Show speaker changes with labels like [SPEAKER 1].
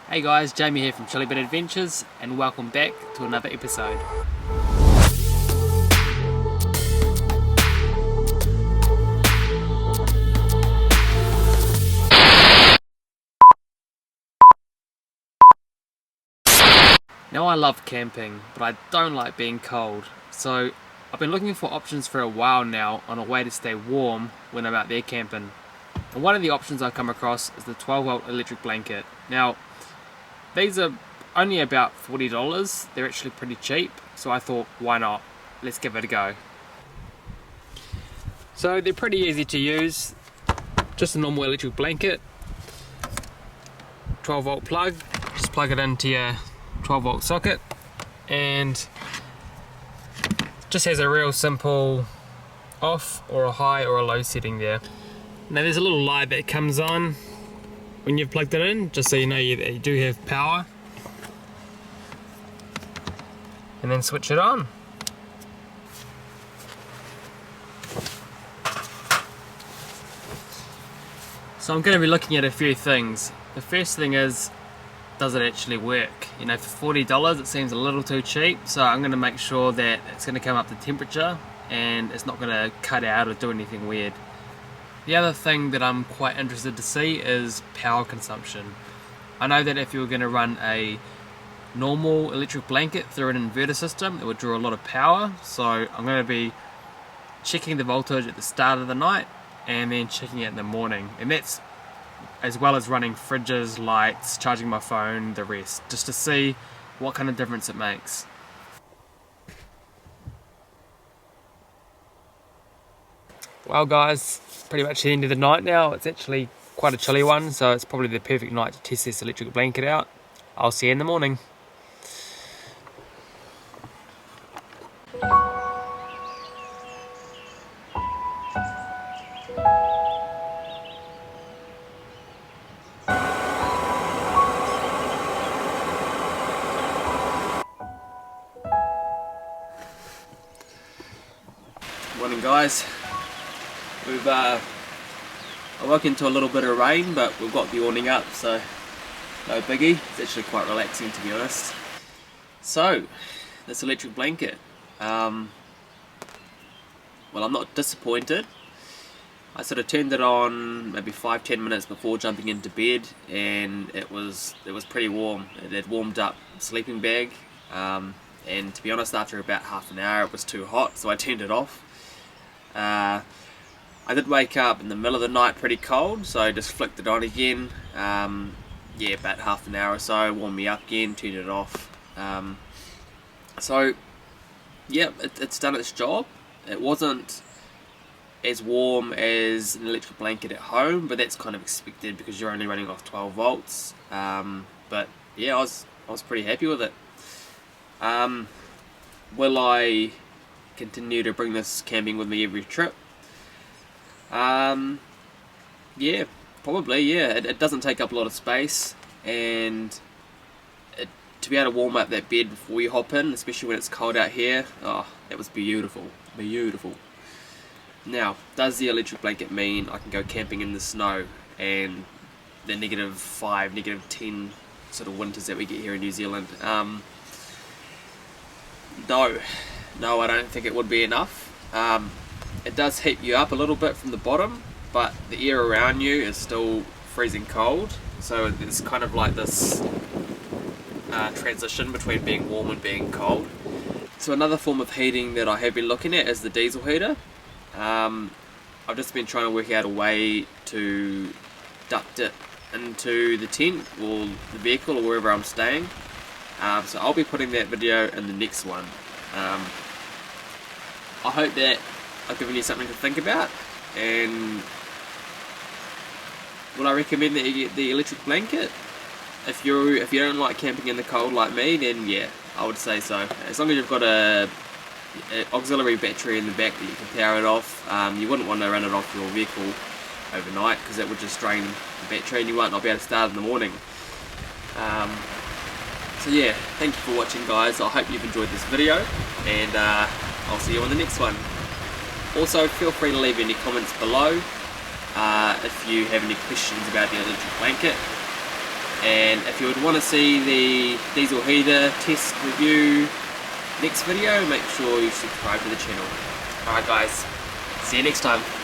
[SPEAKER 1] Hey guys, Jamie here from Chilibit Adventures, and welcome back to another episode. Now I love camping, but I don't like being cold, so I've been looking for options for a while now on a way to stay warm when I'm out there camping. And one of the options I've come across is the 12 volt electric blanket. Now, these are only about $40, they're actually pretty cheap, so I thought, why not? Let's give it a go. So they're pretty easy to use, just a normal electric blanket, 12 volt plug, just plug it into your 12 volt socket, and just has a real simple off or a high or a low setting there. Now there's a little light that comes on when you've plugged it in, just so you know that you do have power, and then switch it on. So I'm going to be looking at a few things. The first thing is, does it actually work? You know, for $40 it seems a little too cheap, so I'm going to make sure that it's going to come up to temperature and it's not going to cut out or do anything weird. The other thing that I'm quite interested to see is power consumption. I know that if you were going to run a normal electric blanket through an inverter system, it would draw a lot of power, so I'm going to be checking the voltage at the start of the night and then checking it in the morning, and that's as well as running fridges, lights, charging my phone, the rest, just to see what kind of difference it makes. Well guys, pretty much the end of the night now. It's actually quite a chilly one, so it's probably the perfect night to test this electric blanket out. I'll see you in the morning. Morning guys, we've I woke into a little bit of rain, but we've got the awning up, so no biggie. It's actually quite relaxing, to be honest. So this electric blanket, well, I'm not disappointed. I sort of turned it on maybe 5-10 minutes before jumping into bed, and it was pretty warm. It had warmed up the sleeping bag, and to be honest, after about half an hour it was too hot, so I turned it off. I did wake up in the middle of the night pretty cold, so I just flicked it on again. Yeah, about half an hour or so, warmed me up again, turned it off. So yeah, it's done its job. It wasn't as warm as an electric blanket at home, but that's kind of expected because you're only running off 12 volts. But yeah, I was pretty happy with it. Will I continue to bring this camping with me every trip? Yeah, probably, yeah. It doesn't take up a lot of space, and to be able to warm up that bed before you hop in, especially when it's cold out here, oh, that was beautiful, beautiful. Now, does the electric blanket mean I can go camping in the snow and the -5, -10 sort of winters that we get here in New Zealand? No, I don't think it would be enough. It does heat you up a little bit from the bottom, but the air around you is still freezing cold, so it's kind of like this transition between being warm and being cold. So another form of heating that I have been looking at is the diesel heater. I've just been trying to work out a way to duct it into the tent or the vehicle or wherever I'm staying. So I'll be putting that video in the next one. I hope that I've given you something to think about, and would I recommend that you get the electric blanket? If you don't like camping in the cold like me, then yeah, I would say so. As long as you've got an auxiliary battery in the back that you can power it off, you wouldn't want to run it off your vehicle overnight because that would just drain the battery and you might not be able to start in the morning. So yeah, thank you for watching guys. I hope you've enjoyed this video, and I'll see you on the next one. Also, feel free to leave any comments below if you have any questions about the electric blanket.
[SPEAKER 2] And if you would want to see the diesel heater test review next video, make sure you subscribe to the channel. Alright guys, see you next time.